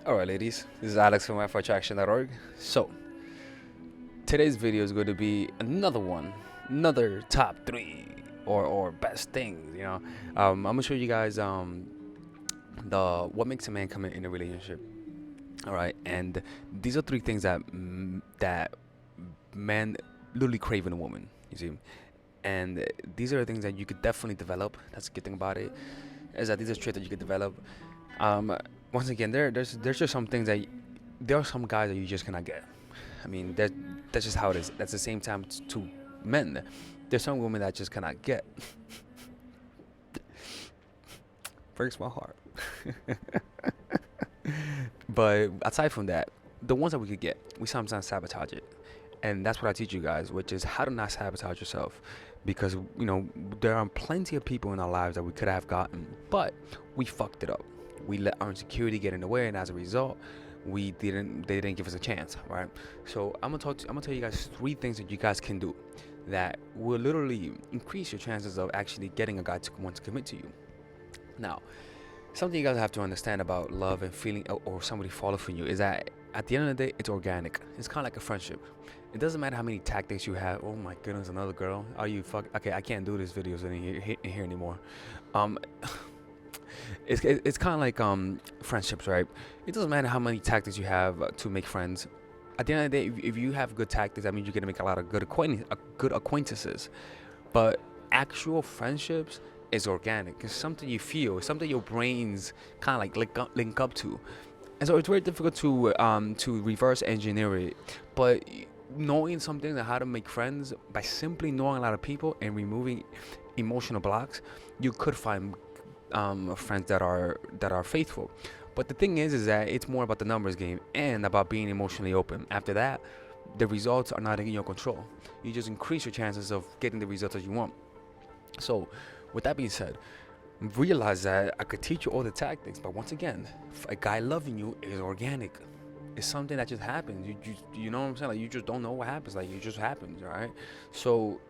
Alright, ladies, this is Alex from FRAttraction.org. So, today's video is going to be another one, another top three or best things. I'm gonna show you guys the what makes a man come in a relationship. All right, and these are three things that men literally crave in a woman. You see, and these are the things that you could definitely develop. That's the good thing about it, is that these are traits that you could develop. Um, Once again, there's just some things that there are some guys that you just cannot get. I mean, that's just how it is. That's the same time to men. There's some women that just cannot get. Breaks my heart. But aside from that, the ones that we could get, we sometimes sabotage it. And that's what I teach you guys, which is how to not sabotage yourself. Because, there are plenty of people in our lives that we could have gotten, but we fucked it up. We let our insecurity get in the way, and as a result, they didn't give us a chance, right? So I'm gonna tell you guys three things that you guys can do that will literally increase your chances of actually getting a guy to want to commit to you. Now, something you guys have to understand about love and feeling or somebody falling for you is that at the end of the day, it's organic. It's kind of like a friendship. It doesn't matter how many tactics you have. Oh my goodness, another girl. Are you fuck? Okay, I can't do these videos in here anymore. Um, it's kind of like friendships, right? It doesn't matter how many tactics you have to make friends. At the end of the day, if you have good tactics, that means you're gonna make a lot of good acquaintances. But actual friendships is organic. It's something you feel. It's something your brains kind of like link up to. And so it's very difficult to reverse engineer it. But knowing something and how to make friends by simply knowing a lot of people and removing emotional blocks, you could find friends that are faithful. But the thing is that it's more about the numbers game and about being emotionally open. After that, the results are not in your control. You just increase your chances of getting the results that you want. So with that being said, realize that I could teach you all the tactics, but once again, a guy loving you is organic. It's something that just happens. You know what I'm saying? Like, you just don't know what happens. Like, it just happens, all right? So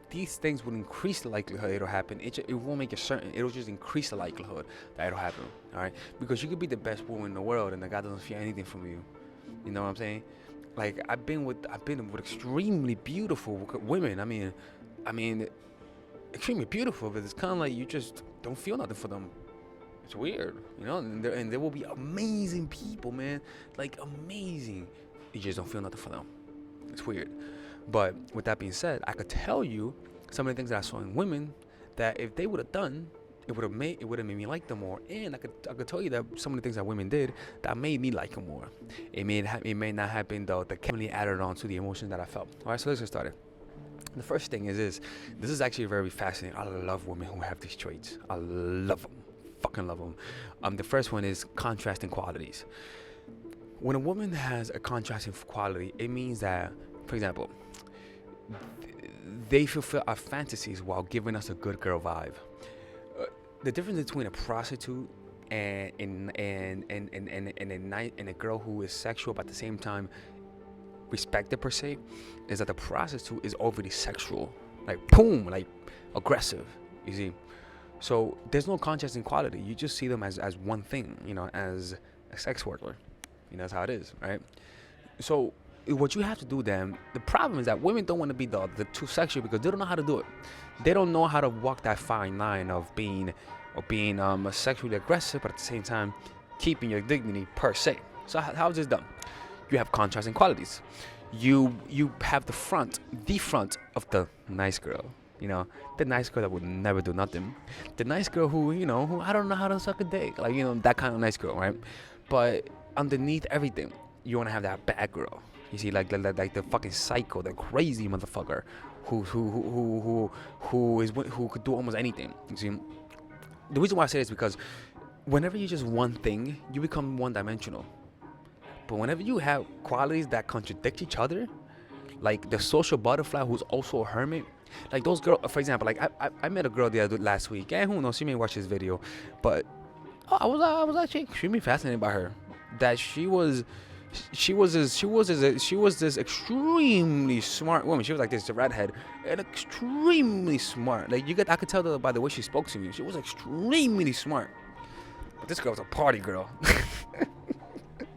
these things will increase the likelihood it'll happen. It won't make it certain. It'll just increase the likelihood that it'll happen, all right? Because you could be the best woman in the world and the guy doesn't feel anything from you. You know what I'm saying? Like, I've been with extremely beautiful women. I mean, extremely beautiful, but it's kind of like you just don't feel nothing for them. It's weird, and there will be amazing people, man, like amazing. You just don't feel nothing for them. It's weird. But with that being said, I could tell you some of the things that I saw in women that if they would have done, it would have made me like them more. And I could tell you that some of the things that women did that made me like them more. It may not have been the chemically added on to the emotions that I felt. All right, so let's get started. The first thing is this is actually very fascinating. I love women who have these traits. I love them. Fucking love them. The first one is contrasting qualities. When a woman has a contrasting quality, it means that, for example, they fulfill our fantasies while giving us a good girl vibe. The difference between a prostitute and a girl who is sexual but at the same time respected per se is that the prostitute is overly sexual, like boom, like aggressive. You see. So there's no contrasting quality. You just see them as one thing, as a sex worker. That's how it is, right? So what you have to do then, the problem is that women don't want to be the too sexual because they don't know how to do it. They don't know how to walk that fine line of being sexually aggressive, but at the same time keeping your dignity per se. So how is this done? You have contrasting qualities. You have the front of the nice girl. The nice girl that would never do nothing. The nice girl who I don't know how to suck a dick. Like, that kind of nice girl, right? But underneath everything, you want to have that bad girl. You see, like the fucking psycho, the crazy motherfucker who could do almost anything. You see, the reason why I say this is because whenever you're just one thing, you become one-dimensional. But whenever you have qualities that contradict each other, like the social butterfly who's also a hermit, like those girls, for example, like I met a girl last week, and who knows, she may watch this video, but I was actually extremely fascinated by her. That she was this extremely smart woman. She was like this redhead and extremely smart. Like I could tell by the way she spoke to me. She was extremely smart. But this girl was a party girl.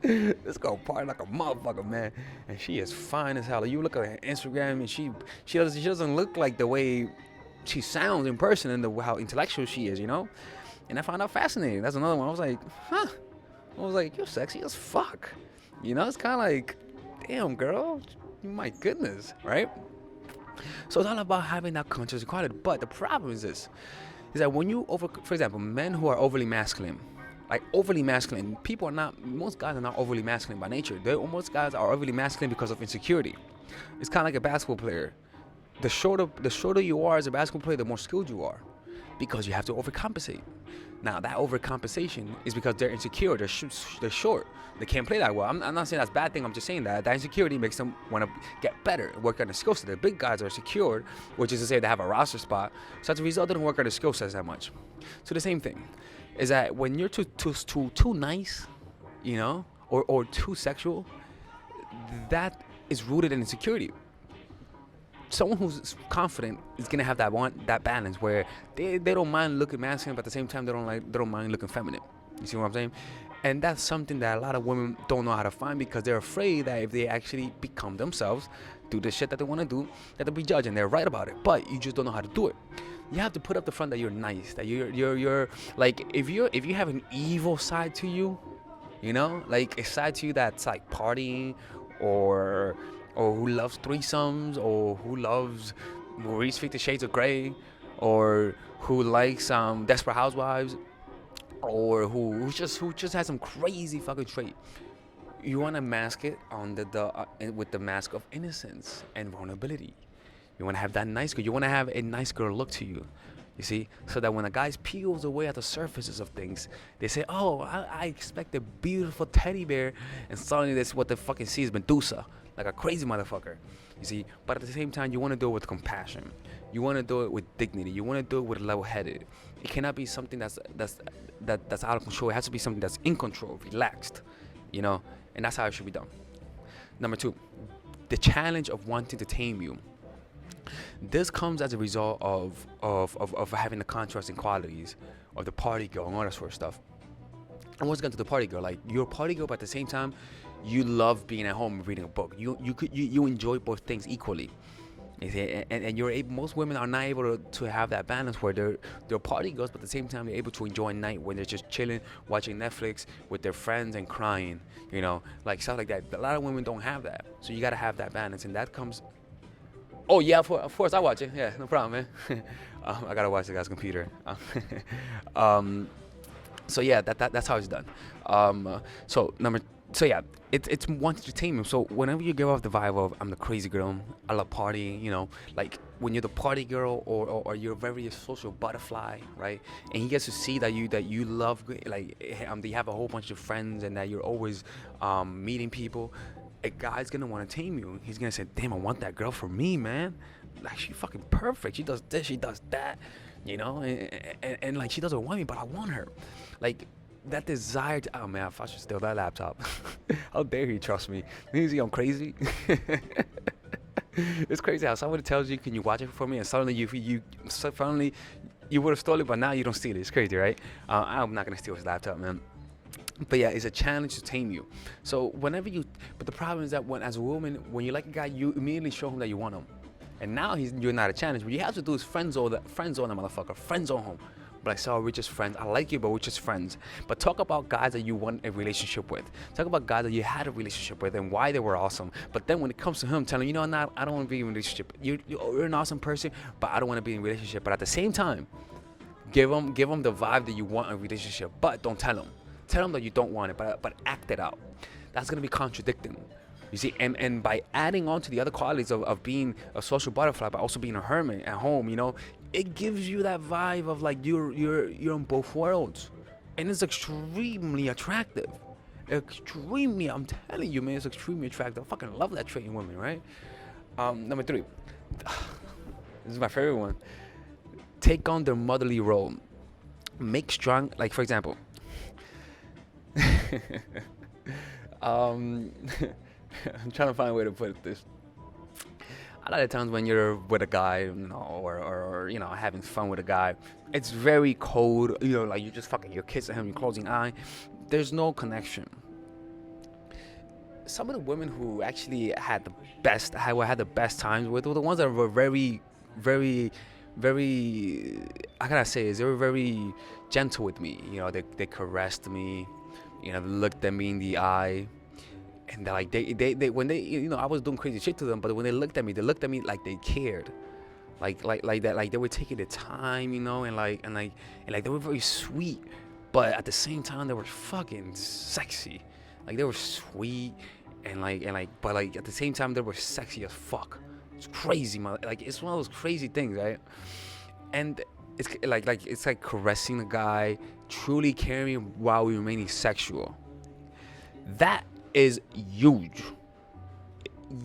This girl party like a motherfucker, man, and she is fine as hell. You look at her Instagram, and she doesn't look like the way she sounds in person, and how intellectual she is, And I found out fascinating. That's another one. I was like, huh. I was like, you're sexy as fuck. It's kind of like, damn, girl, my goodness, right? So it's all about having that conscious equality. But the problem is this: is that when for example, men who are overly masculine. Like overly masculine, most guys are not overly masculine by nature. Most guys are overly masculine because of insecurity. It's kind of like a basketball player. The shorter you are as a basketball player, the more skilled you are, because you have to overcompensate. Now that overcompensation is because they're insecure. They're short. They can't play that well. I'm not saying that's a bad thing. I'm just saying that insecurity makes them want to get better, work on the skill set. The big guys are secured, which is to say they have a roster spot. So as a result, they don't work on the skill sets that much. So the same thing is that when you're too nice, or too sexual, that is rooted in insecurity. Someone who's confident is gonna have that balance where they don't mind looking masculine, but at the same time they don't mind looking feminine. You see what I'm saying? And that's something that a lot of women don't know how to find, because they're afraid that if they actually become themselves, do the shit that they want to do, that they'll be judged, and they're right about it. But you just don't know how to do it. You have to put up the front that you're nice, that you're like, if you have an evil side to you, like a side to you that's like partying, or who loves threesomes, or who reads 50 Shades of Grey, or who likes Desperate Housewives, or who just has some crazy fucking trait. You want to mask it on with the mask of innocence and vulnerability. You want to have that nice girl. You want to have a nice girl look to you. You see, so that when a guy peels away at the surfaces of things, they say, "Oh, I expect a beautiful teddy bear," and suddenly that's what they fucking see is Medusa, like a crazy motherfucker. You see, but at the same time, you want to do it with compassion. You want to do it with dignity. You want to do it with level-headed. It cannot be something that's out of control. It has to be something that's in control, relaxed, and that's how it should be done. Number 2, the challenge of wanting to tame you. This comes as a result of having the contrasting qualities of the party girl and all that sort of stuff. And once again, to the party girl, like, you're a party girl, but at the same time, you love being at home and reading a book. You enjoy both things equally. You see? And most women are not able to have that balance where they're party girls, but at the same time they're able to enjoy a night when they're just chilling, watching Netflix with their friends and crying, like stuff like that. A lot of women don't have that, so you got to have that balance, and that comes. Oh yeah, of course I watch it. Yeah, no problem, man. I gotta watch the guy's computer. So yeah, that's how it's done. So yeah, it's one entertainment. So whenever you give off the vibe of I'm the crazy girl, I love partying, like when you're the party girl, or you're a very social butterfly, right? And he gets to see that you love, like, you have a whole bunch of friends, and that you're always meeting people. A guy's gonna want to tame you. He's gonna say, damn, I want that girl for me, man. Like, she's fucking perfect. She does this, she does that, and like, she doesn't want me, but I want her. Like, that desire to, oh man, if I should steal that laptop. How dare he trust me? You think I'm crazy? It's crazy how somebody tells you, can you watch it for me? And suddenly you would have stolen it, but now you don't steal it. It's crazy, right? I'm not gonna steal his laptop, man. But yeah, it's a challenge to tame you. So but the problem is that as a woman, when you like a guy, you immediately show him that you want him. And now you're not a challenge. What you have to do is friend zone the motherfucker. Friend zone him. But like, so we're just friends. I like you, but we're just friends. But talk about guys that you want a relationship with. Talk about guys that you had a relationship with and why they were awesome. But then when it comes to him, tell him, I don't want to be in a relationship. You're an awesome person, but I don't want to be in a relationship. But at the same time, give him the vibe that you want a relationship. But don't tell him. Tell them that you don't want it, but act it out. That's going to be contradicting. You see, and by adding on to the other qualities of being a social butterfly, but also being a hermit at home, it gives you that vibe of like you're in both worlds. And it's extremely attractive. I'm telling you, man, it's extremely attractive. I fucking love that trait in women, right? Number 3. This is my favorite one. Take on the motherly role. Make strong, like, for example, I'm trying to find a way to put this. A lot of times when you're with a guy, or having fun with a guy, it's very cold. Like, you're just fucking, you're kissing him, you're closing eye. There's no connection. some of the women who actually had had the best times with were the ones that were very, how can I say is they were very gentle with me. They caressed me, they looked at me in the eye, and they're like they when they I was doing crazy shit to them, but when they looked at me like they cared, like that, like they were taking the time, and they were very sweet, but at the same time they were fucking sexy. Like they were sweet, but at the same time they were sexy as fuck. It's crazy, man. Like it's one of those crazy things, right? And it's it's like caressing a guy, truly caring while remaining sexual. That is huge,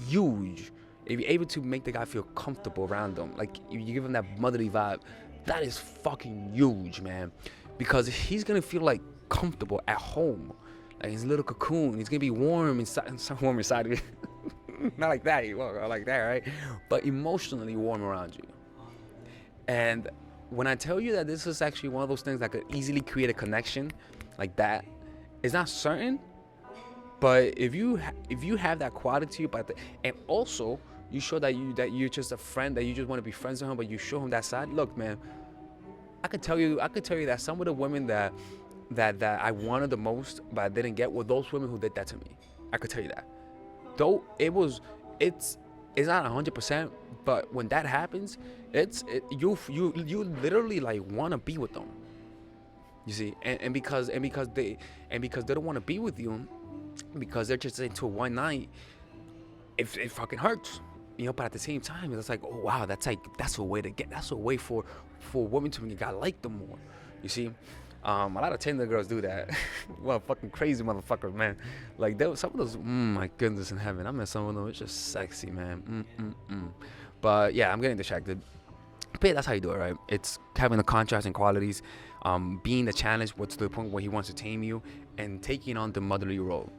huge. If you're able to make the guy feel comfortable around them, like if you give him that motherly vibe, that is fucking huge, man. Because he's gonna feel like comfortable at home, like his little cocoon. He's gonna be warm inside of you. Not like that, like that, right? But emotionally warm around you. And when I tell you that this is actually one of those things that could easily create a connection, like that, it's not certain. But if you have that quality, and also you show that you're just a friend, that you just want to be friends with him, but you show him that side. Look, man, I could tell you that some of the women that I wanted the most, but I didn't get, were those women who did that to me. I could tell you that. Though it's not 100%, but when that happens, you literally like want to be with them. You see, and because they don't want to be with you, because they're just into one night, it fucking hurts. But at the same time, it's like, oh wow, that's a way for women to make a guy like them more. You see, a lot of Tinder girls do that. Well, fucking crazy motherfuckers, man. Like some of those, my goodness in heaven. I met some of them. It's just sexy, man. But yeah, I'm getting distracted. But yeah, that's how you do it, right? It's having the contrasting qualities, being the challenge, to the point where he wants to tame you, and taking on the motherly role.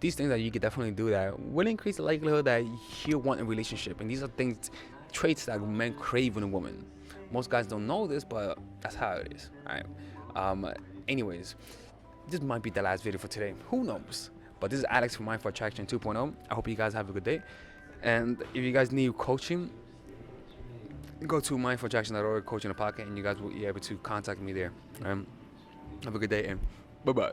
These things that you could definitely do that will increase the likelihood that he'll want a relationship. And these are traits that men crave in a woman. Most guys don't know this, but that's how it is, all right? Anyways, this might be the last video for today. Who knows? But this is Alex from Mind for Attraction 2.0. I hope you guys have a good day. And if you guys need coaching, go to mindforattraction.org, coaching the pocket, and you guys will be able to contact me there. Have a good day, and bye-bye.